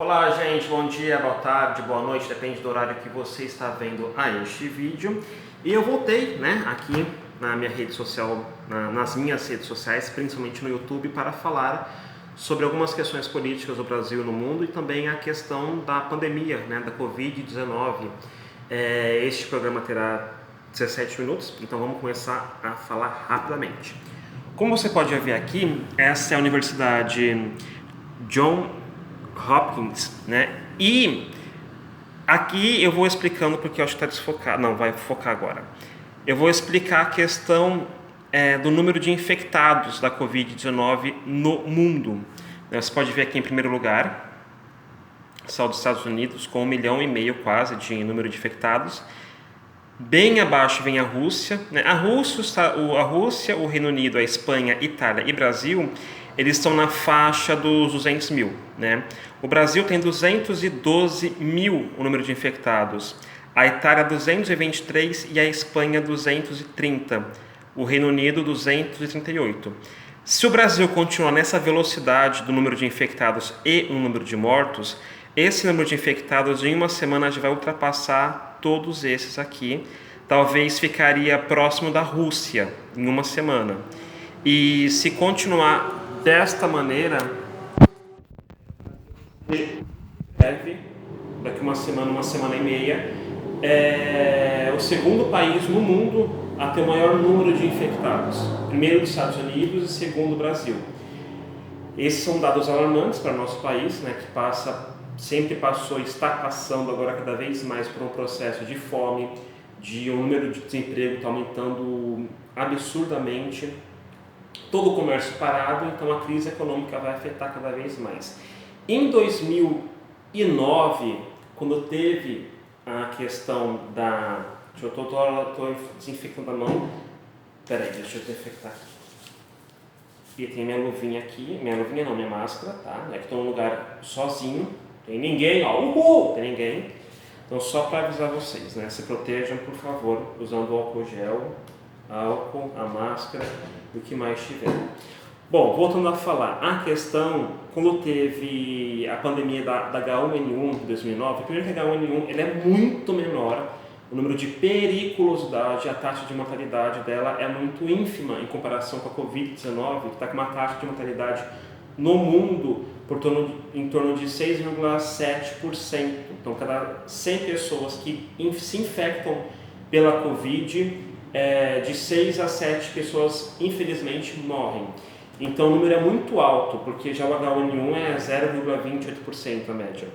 Olá gente, bom dia, boa tarde, boa noite, depende do horário que você está vendo a este vídeo. E eu voltei, aqui na minha rede social, nas minhas redes sociais, principalmente no YouTube, para falar sobre algumas questões políticas do Brasil e no mundo e também a questão da pandemia, da Covid-19. Este programa terá 17 minutos, então vamos começar a falar rapidamente. Como você pode ver aqui, essa é a Universidade John Hopkins, E aqui eu vou explicando porque eu acho que está desfocado. Não, vai focar agora. Eu vou explicar a questão do número de infectados da Covid-19 no mundo. Você pode ver aqui em primeiro lugar, só dos Estados Unidos, com 1,5 milhão quase de número de infectados. Bem abaixo vem a Rússia. A Rússia, o Reino Unido, a Espanha, Itália e Brasil, eles estão na faixa dos 200 mil. O Brasil tem 212 mil o número de infectados. A Itália 223 e a Espanha 230. O Reino Unido 238. Se o Brasil continuar nessa velocidade do número de infectados e o número de mortos, esse número de infectados em uma semana já vai ultrapassar todos esses aqui. Talvez ficaria próximo da Rússia em uma semana. E se continuar desta maneira, daqui uma semana e meia, é o segundo país no mundo a ter o maior número de infectados. Primeiro os Estados Unidos e segundo o Brasil. Esses são dados alarmantes para o nosso país, que sempre passou e está passando agora cada vez mais por um processo de fome, de um número de desemprego está aumentando absurdamente, todo o comércio parado, então a crise econômica vai afetar cada vez mais. Em 2009, quando teve a questão da... Eu estou desinfectando a mão. Peraí, deixa eu desinfectar aqui. E tem minha luvinha aqui, minha máscara, tá? Que estou num lugar sozinho, tem ninguém, tem ninguém. Então só para avisar vocês, se protejam, por favor, usando o álcool gel, a máscara, o que mais tiver. Bom, voltando a falar, a questão, quando teve a pandemia da H1N1 de 2009, primeiro que a H1N1 ele é muito menor, o número de periculosidade, a taxa de mortalidade dela é muito ínfima em comparação com a Covid-19, que está com uma taxa de mortalidade no mundo em torno de 6,7%. Então, cada 100 pessoas que se infectam pela Covid, de 6 a 7 pessoas, infelizmente, morrem. Então, o número é muito alto, porque já o H1N1 é 0,28% a média.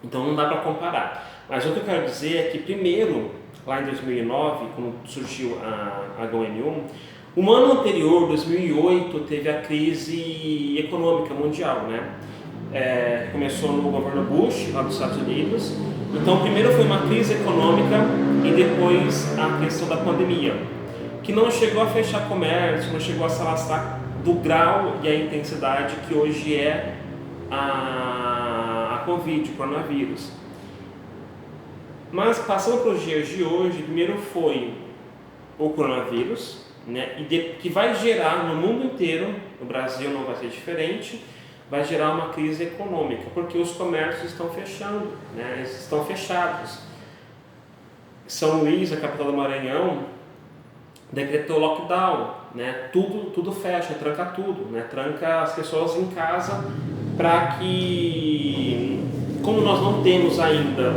Então, não dá para comparar. Mas o que eu quero dizer é que, primeiro, lá em 2009, quando surgiu a H1N1, um ano anterior, 2008, teve a crise econômica mundial, começou no governo Bush, lá dos Estados Unidos. Então, primeiro foi uma crise econômica e depois a questão da pandemia, que não chegou a fechar comércio, não chegou a se alastrar do grau e a intensidade que hoje é a Covid, o coronavírus. Mas, passando para os dias de hoje, primeiro foi o coronavírus, que vai gerar no mundo inteiro, no Brasil não vai ser diferente, vai gerar uma crise econômica, porque os comércios estão fechando, eles estão fechados. São Luís, a capital do Maranhão, decretou lockdown, tudo fecha, tranca tudo, tranca as pessoas em casa, para que, como nós não temos ainda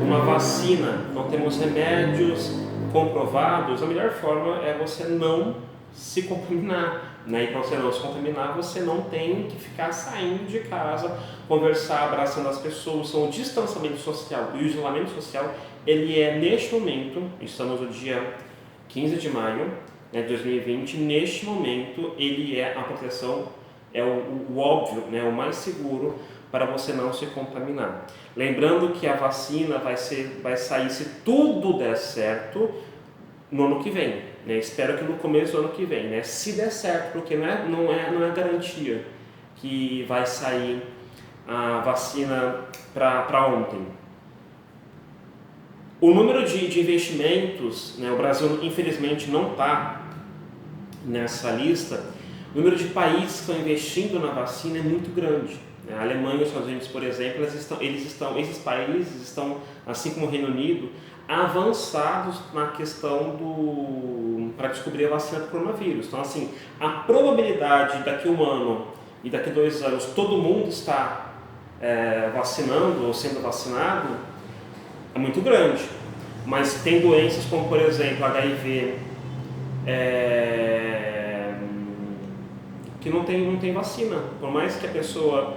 uma vacina, não temos remédios comprovados, a melhor forma é você não se contaminar. E para você não se contaminar, você não tem que ficar saindo de casa, conversar, abraçando as pessoas. Então, o distanciamento social e o isolamento social, ele é, neste momento, estamos no dia 15 de maio de 2020, neste momento, ele é a proteção, é o óbvio, o mais seguro para você não se contaminar. Lembrando que a vacina vai sair, se tudo der certo, no ano que vem. Espero que no começo do ano que vem, se der certo, porque não é garantia que vai sair a vacina para ontem. O número de investimentos, o Brasil infelizmente não está nessa lista. O número de países que estão investindo na vacina é muito grande. A Alemanha e os Estados Unidos, por exemplo, esses países estão, assim como o Reino Unido, avançados na questão para descobrir a vacina do coronavírus. Então, assim, a probabilidade daqui a 1 ano e daqui a 2 anos todo mundo estar vacinando ou sendo vacinado é muito grande. Mas tem doenças como, por exemplo, HIV, que não tem vacina. Por mais que a pessoa,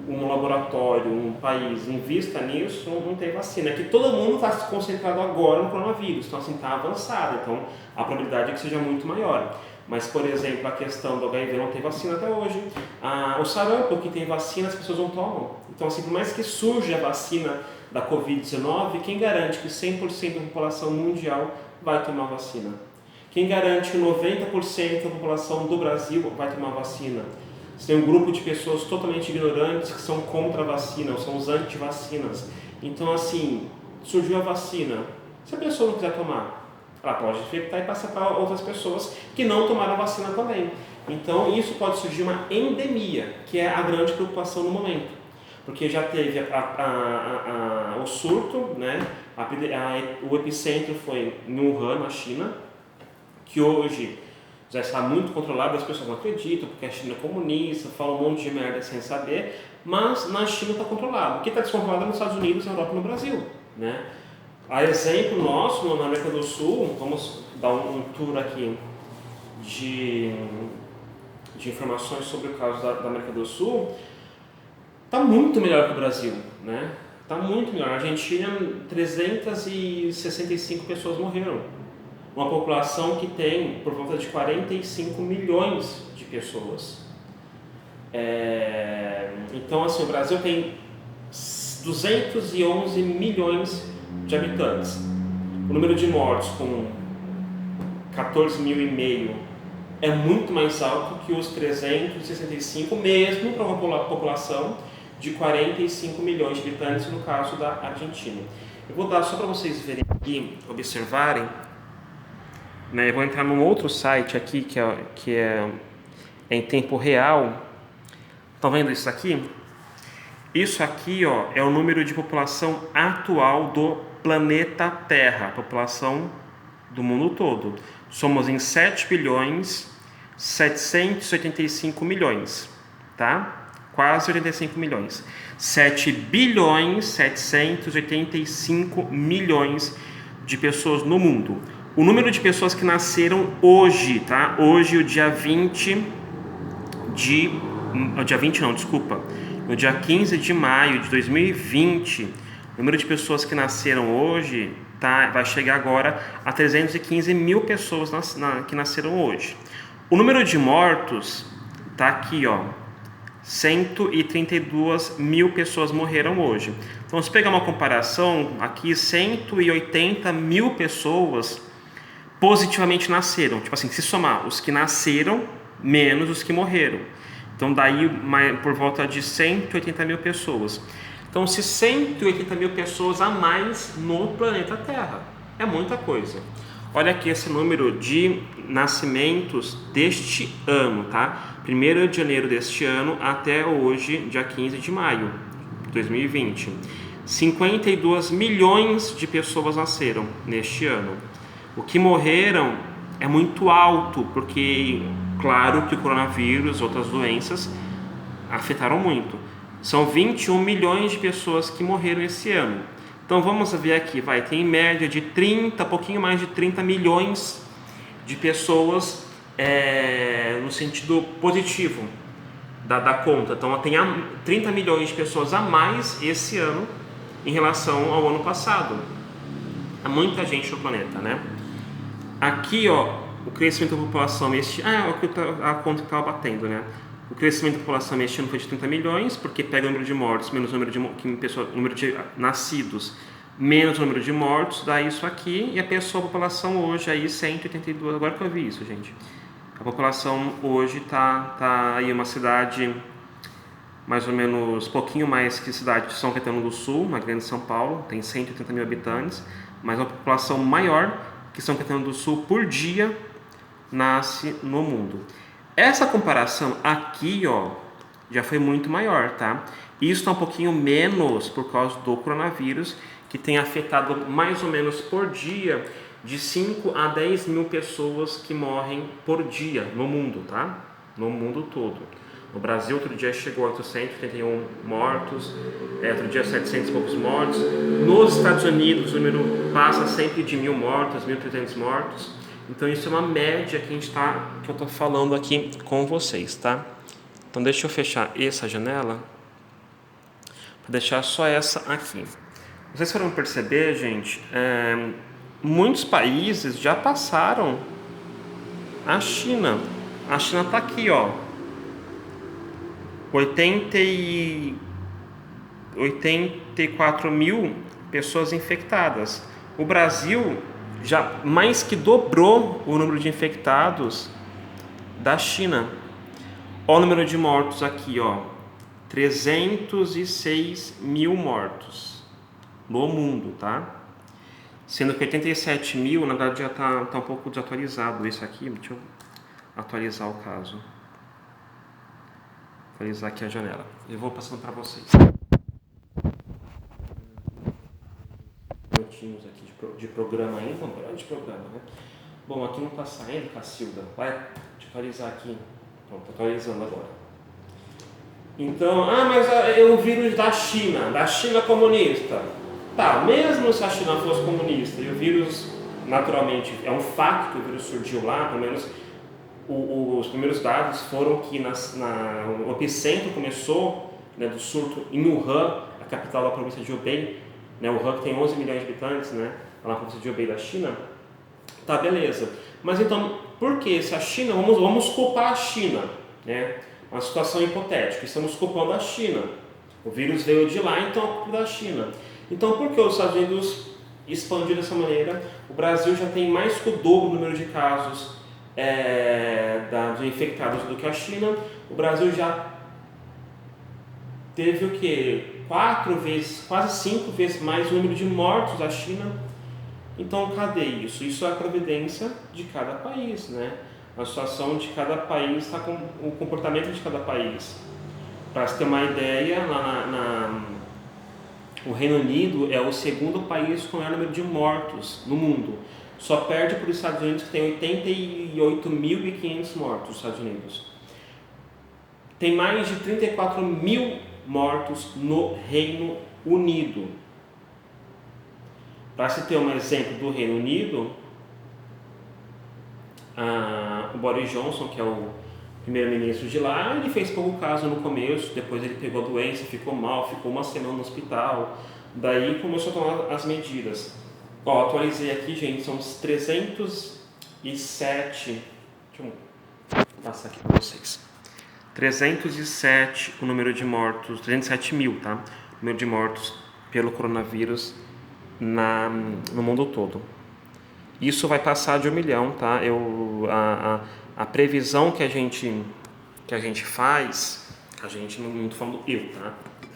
um laboratório, um país invista nisso, não tem vacina. É que todo mundo está se concentrado agora no coronavírus, então assim, está avançado, então a probabilidade é que seja muito maior. Mas, por exemplo, a questão do HIV não tem vacina até hoje. O sarampo, que tem vacina, as pessoas não tomam. Então, assim, por mais que surja a vacina da Covid-19, quem garante que 100% da população mundial vai tomar vacina? Quem garante que 90% da população do Brasil vai tomar vacina? Você tem um grupo de pessoas totalmente ignorantes que são contra a vacina, ou são os anti-vacinas. Então, assim, surgiu a vacina. Se a pessoa não quiser tomar, ela pode infectar e passar para outras pessoas que não tomaram a vacina também. Então, isso pode surgir uma endemia, que é a grande preocupação no momento. Porque já teve o surto, né? O epicentro foi em Wuhan, na China, que hoje já está muito controlado, as pessoas não acreditam, porque a China é comunista, fala um monte de merda sem saber, mas na China está controlado. O que está descontrolado é nos Estados Unidos, na Europa e no Brasil, né? A exemplo nosso, na América do Sul, vamos dar um tour aqui de informações sobre o caso da América do Sul. Está muito melhor que o Brasil, né? Está muito melhor. Na Argentina, 365 pessoas morreram. Uma população que tem por volta de 45 milhões de pessoas. Então, assim, o Brasil tem 211 milhões de habitantes. O número de mortos, com 14,5 mil, é muito mais alto que os 365, mesmo para uma população de 45 milhões de habitantes, no caso da Argentina. Eu vou dar só para vocês verem aqui, observarem, né? Eu vou entrar num outro site aqui que é em tempo real. Estão vendo isso aqui? Isso aqui, ó, é o número de população atual do planeta Terra, população do mundo todo. Somos em 7 bilhões 785 milhões, tá? Quase 85 milhões. 7 bilhões 785 milhões de pessoas no mundo. O número de pessoas que nasceram hoje, tá? Hoje, o dia 20 de... No dia 15 de maio de 2020, o número de pessoas que nasceram hoje vai chegar agora a 315 mil pessoas que nasceram hoje. O número de mortos está aqui, ó, 132 mil pessoas morreram hoje. Então, se pegar uma comparação, aqui 180 mil pessoas positivamente nasceram. Tipo assim, se somar os que nasceram menos os que morreram. Então, daí por volta de 180 mil pessoas. Então, se 180 mil pessoas a mais no planeta Terra. É muita coisa. Olha aqui esse número de nascimentos deste ano, tá? 1º de janeiro deste ano até hoje, dia 15 de maio de 2020. 52 milhões de pessoas nasceram neste ano. O que morreram é muito alto, porque, claro, que o coronavírus e outras doenças afetaram muito. São 21 milhões de pessoas que morreram esse ano. Então vamos ver aqui, tem em média de pouquinho mais de 30 milhões de pessoas no sentido positivo da conta. Então tem 30 milhões de pessoas a mais esse ano em relação ao ano passado. Há muita gente no planeta, né? Aqui, ó, o crescimento da população a conta que estava batendo, né? O crescimento da população este ano foi de 30 milhões, porque pega o número de mortos menos o número de nascidos menos o número de mortos, dá isso aqui, e a população hoje aí 182, agora que eu vi isso, gente. A população hoje tá aí uma cidade mais ou menos, pouquinho mais que a cidade de São Caetano do Sul, na grande São Paulo, tem 180 mil habitantes, mas uma população maior que São Caetano do Sul por dia nasce no mundo. Essa comparação aqui, ó, já foi muito maior, tá? Isso está um pouquinho menos por causa do coronavírus, que tem afetado mais ou menos por dia de 5 a 10 mil pessoas que morrem por dia no mundo, tá? No mundo todo. No Brasil, outro dia chegou a 881 mortos, outro dia 700 e poucos mortos. Nos Estados Unidos, o número passa sempre de 1.000 mortos, 1.300 mortos. Então, isso é uma média que eu estou falando aqui com vocês, tá? Então, deixa eu fechar essa janela para deixar só essa aqui. Vocês foram perceber, gente, muitos países já passaram a China. A China está aqui, ó. 84 mil pessoas infectadas. O Brasil já mais que dobrou o número de infectados da China. Olha o número de mortos aqui, ó. 306 mil mortos no mundo, tá? Sendo que 87 mil, na verdade, já tá um pouco desatualizado isso aqui. Deixa eu atualizar o caso. Atualizar aqui a janela. Eu vou passando para vocês. Minutinhos aqui de programa ainda. Vamos parar de programa, né? Bom, aqui não tá saindo, Cacilda. Vai atualizar aqui. Pronto, tô atualizando agora. Então, mas é o vírus da China comunista. Tá, mesmo se a China fosse comunista e o vírus, naturalmente, é um fato que o vírus surgiu lá, pelo menos os primeiros dados foram que o epicentro começou, né, do surto em Wuhan, a capital da província de Hubei, né, Wuhan que tem 11 milhões de habitantes, né, lá na província de Hubei da China. Tá, beleza. Mas então, por que se a China, vamos culpar a China, né? Uma situação hipotética, estamos culpando a China. O vírus veio de lá, então é culpa da China. Então, por que os Estados Unidos expandiu dessa maneira? O Brasil já tem mais que o dobro do número de casos de infectados do que a China. O Brasil já teve o quê? 4 vezes, quase 5 vezes mais o número de mortos da China. Então, cadê isso? Isso é a providência de cada país, né? A situação de cada país está com o comportamento de cada país. Para você ter uma ideia, o Reino Unido é o segundo país com o maior número de mortos no mundo. Só perde para os Estados Unidos, que tem 88.500 mortos nos Estados Unidos. Tem mais de 34 mil mortos no Reino Unido. Para se ter um exemplo do Reino Unido, o Boris Johnson, que é o primeiro-ministro de lá, ele fez pouco caso no começo, depois ele pegou a doença, ficou mal, ficou uma semana no hospital, daí começou a tomar as medidas. Ó, atualizei aqui, gente, são os 307, deixa eu passar aqui para vocês, 307 o número de mortos, 307 mil, tá? O número de mortos pelo coronavírus no mundo todo. Isso vai passar de 1 milhão, tá? A previsão que a gente faz, não estou falando eu, tá?